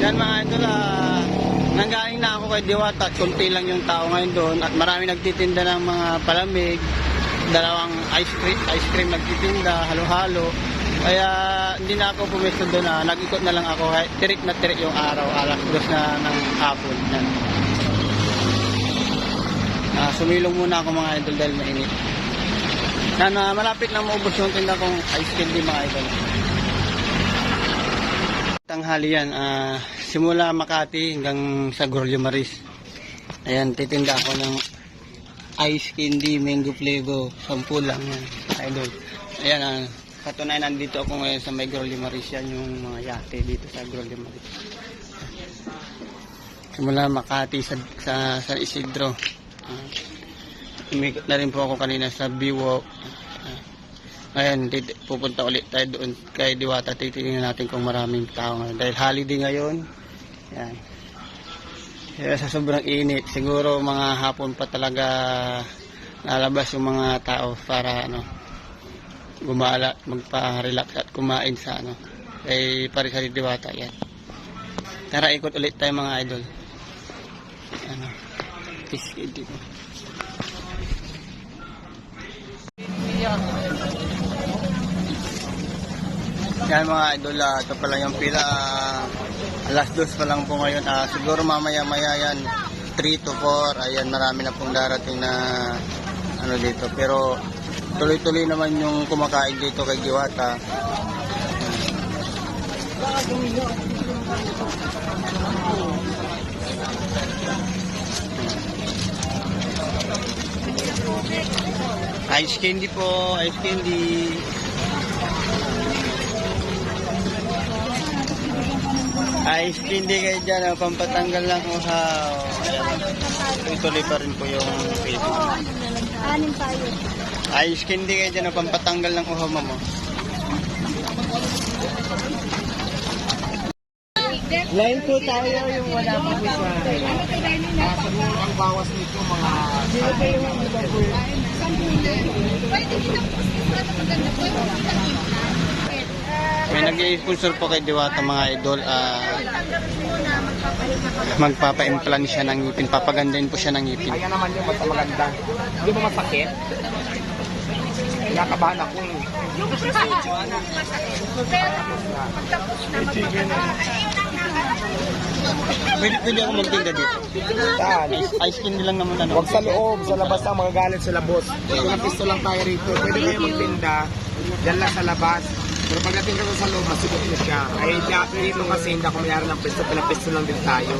Yan mga idol, nanggaling na ako kay Diwata at konti lang yung tao ngayon doon at marami nagtitinda ng mga palamig, dalawang ice cream nagtitinda, halo-halo. Kaya hindi na ako pumesto doon, nag-ikot na lang ako, tirik na tirik yung araw, alas 2 na ng hapon. Yan. Sumilong muna ako mga idol dahil mainit. Yan, malapit na maubos yung tinda kong ice cream din mga idol. Tanghali yan, simula Makati hanggang sa Gorlio Maris. Ayan, titinda ako ng ice candy, mango flavor, 10 lang yan, idol. Ayan, katunayan nandito ako ngayon sa may Gorlio Maris, yan yung mga yate dito sa Gorlio Maris. Simula Makati sa San Isidro. Umikot na rin po ako kanina sa Biwok. Ayan, pupunta ulit tayo doon kay Diwata. Titingnan natin kung maraming tao ngayon. Dahil holiday ngayon. Ayan. Kaya sa sobrang init, siguro mga hapon pa talaga lalabas yung mga tao para gumala, magpa-relax at kumain sa kay Parisari Diwata. Yan. Tara, ikot ulit tayo mga idol. Fiskid dito. Yan mga idol, ito pala yung pila, alas 2 pa lang po ngayon, siguro mamaya yan 3 to 4, ayan marami na pong darating na dito, pero tuloy-tuloy naman yung kumakain dito kay Diwata. Ice candy po, ice candy. Ice candy kayo dyan, pampatanggal ng uhaw. Tuloy pa rin po yung Facebook. Anin tayo. Ice candy kayo dyan, pampatanggal ng uhaw, mamo. Line po tayo yung wala po isa. Siguro ang bawas nito mga... May nag-i-sponsor po kay Diwata mga idol. Magpapa-implant siya ng ngipin. Papagandahin po siya ng ngipin. Ayan naman yung mas maganda. Hindi ba masakit? Nakabahan ako eh. Pwede ako magtinda dito. Saan? Ice cream lang naman Huwag sa loob, sa labas ang mga galit sa labos. Kung pisto lang tayo rito, pwede kayo magtinda. Diyan lang sa labas. Pero pagdating ka sa loob, masigot mo siya. Ay, dito kasi hindi ako mayroon ng pisto, pisto lang din tayo.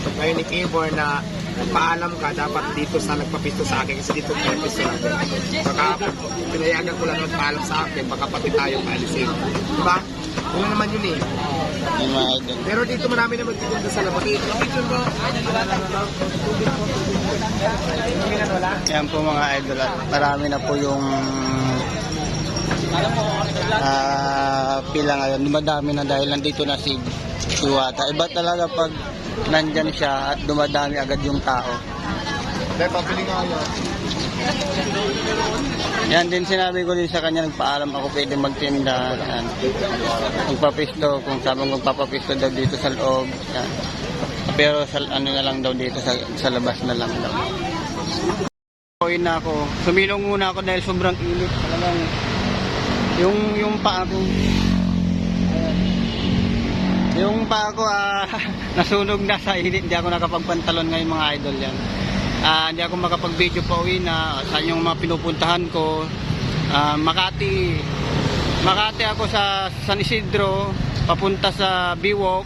Pag kayo ni Kibor na paalam ka, dapat dito sa nagpapisto sa akin kasi dito may pisto lang din. Baka pinayagan ko lang magpaalam sa akin, baka pati tayo paalisin. Diba? Ano naman yun eh. Pero dito marami na magtitinda sa labas. Yan po mga idol, at marami na po yung pila ngayon. Dumadami na dahil nandito na si Diwata. Iba talaga pag nandyan siya at dumadami agad yung tao. Dahil pabili nga yun. Yan din sinabi ko din sa kanya, nagpaalam ako pwede magtinda. Yan. Magpapisto, kung sabi magpapapisto daw dito sa loob. Yan. Pero sa, na lang daw dito sa labas na lang daw. Uwi na ako. Sumilong muna ako dahil sobrang init. Talagang yung paa ko. Yung paa ko nasunog na sa init. Hindi ako nakapagpantalon ngayon mga idol yan. Hindi ako makapag-video pa uwi na saan yung mga pinupuntahan ko. Makati ako sa San Isidro, papunta sa Biwok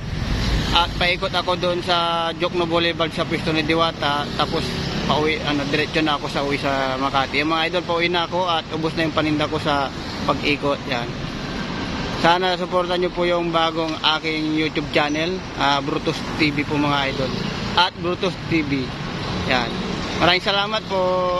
at paikot ako doon sa Jokno Boulevard sa pwesto ni Diwata, tapos pauwi, diretso na ako sa uwi sa Makati. Yung mga idol, pauwi na ako at ubos na yung paninda ko sa pag-ikot. Yan. Sana supportan nyo po yung bagong aking YouTube channel, Brutus TV po mga idol. At Brutus TV. Yan. Maraming salamat po.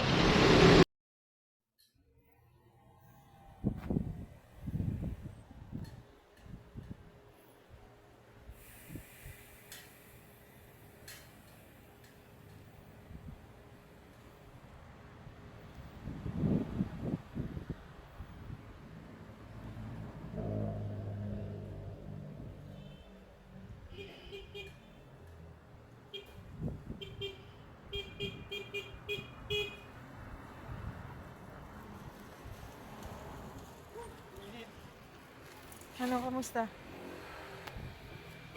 kamusta?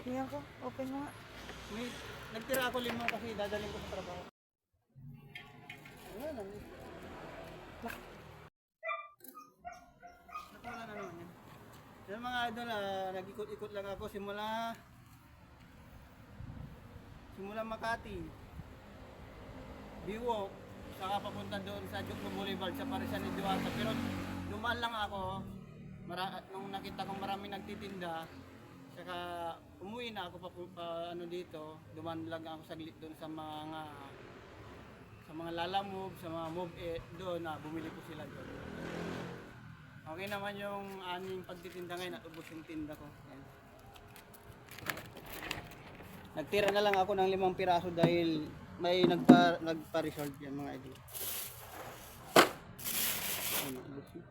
Tingnan ko, open mo nga. May, nagtira ako 5 kasi dadalhin ko sa trabaho. Wala na. Wala na naman yan. Yan mga idol, nag-ikot-ikot lang ako simula Makati, Biwok, saka papunta doon sa Jukno Boulevard sa Parisan ni Diwata. Pero dumaan lang ako, nung nakita kong marami nagtitinda, saka umuwi na ako ano dito, dumaan lang ako saglit doon sa mga Lala Move, sa mga Move doon na bumili ko sila doon. Okay naman yung aning pagtitinda ngayon at ubos yung tinda ko. Yan. Nagtira na lang ako ng 5 piraso dahil may nagpa-resolve yan mga idol. Ano, ubos yun.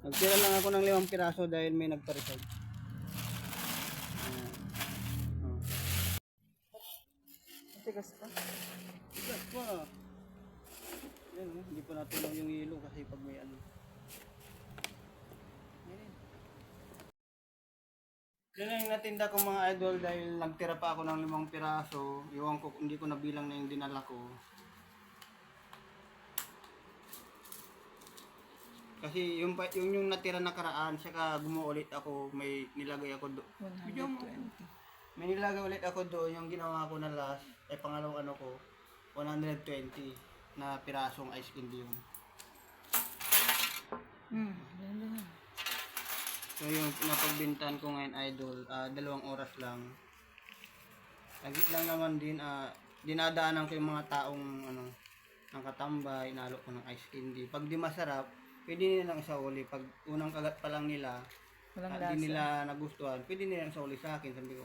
Nagtira lang ako ng 5 piraso dahil may nagpa-resolve. Tigas pa. Tigas pa. Yan, hindi pa natunaw yung hilo kasi pag may ano. Yan yung natinda ko mga idol dahil nagtira pa ako ng 5 piraso. Iwan ko, hindi ko nabilang na yung dinala ko. Kasi yung natira na karaan, saka gumuulit ako, may nilagay ako doon. 120. May nilagay ulit ako doon, yung ginawa ko na last, ay pangalawang ano ko, 120 na pirasong ice candy yun. Ganda na. So yung pinapagbintahan ko ngayon idol, 2 oras lang. Lagit lang naman din, dinadaanan ko yung mga taong ano, ng katambay, inalo ko ng ice candy. Pag di masarap, pwede nila lang isauli. Pag unang kagat pa lang nila, Walang di lasa. nila nagustuhan, pwede nila lang isauli sa akin, sabi ko.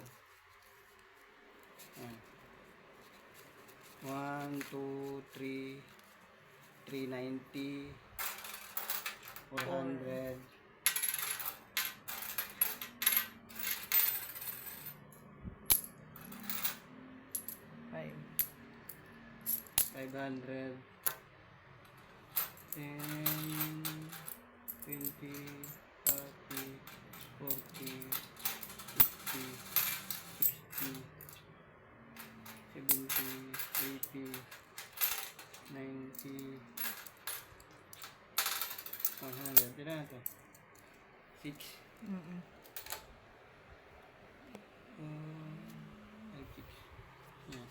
Ayan. 1, 2, 3, 390, 400, 500, 10, 20, 30, 40, 50, 60, 70, 80, 90, 100. Tira na to. 6.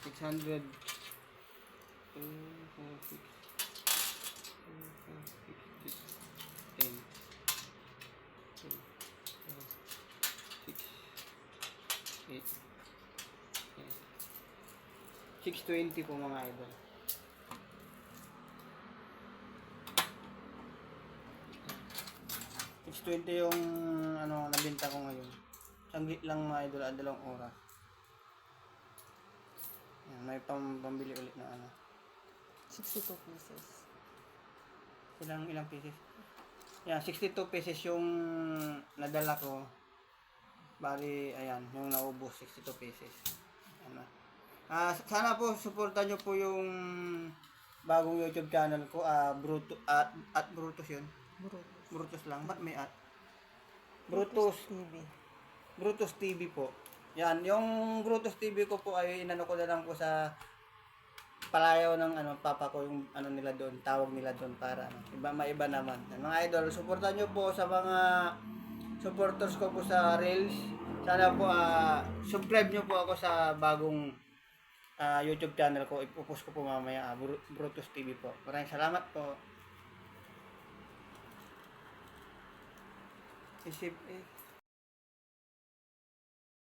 600. 2, 4, 6. 2, 4, 6, 10. 2, 4, 6, 8, 620 po mga idol. $620 yung ano nabenta ko ngayon. Sanglit lang mga idol, 2 oras. Yan, may pambili ulit na ano. 62 pieces. Ilang pieces? Yan, 62 pieces yung nadala ko. Bali, ayan, yung naubos, 62 pieces. Ano. Sana po, supportan nyo po yung bagong YouTube channel ko, Brutus, at Brutus yun. Brutus lang, ba't may at? Brutus TV. Brutus TV po. Yan, yung Brutus TV ko po ay inano ko na lang po sa palayaw ng ano papa ko yung ano nila doon, tawag nila doon para ano, maiba naman. Mga idol, suportahan niyo po sa mga supporters ko po sa Reels. Sana po subscribe niyo po ako sa bagong YouTube channel ko. Ipopost ko po mamaya, Brutus TV po. Maraming salamat po. Isip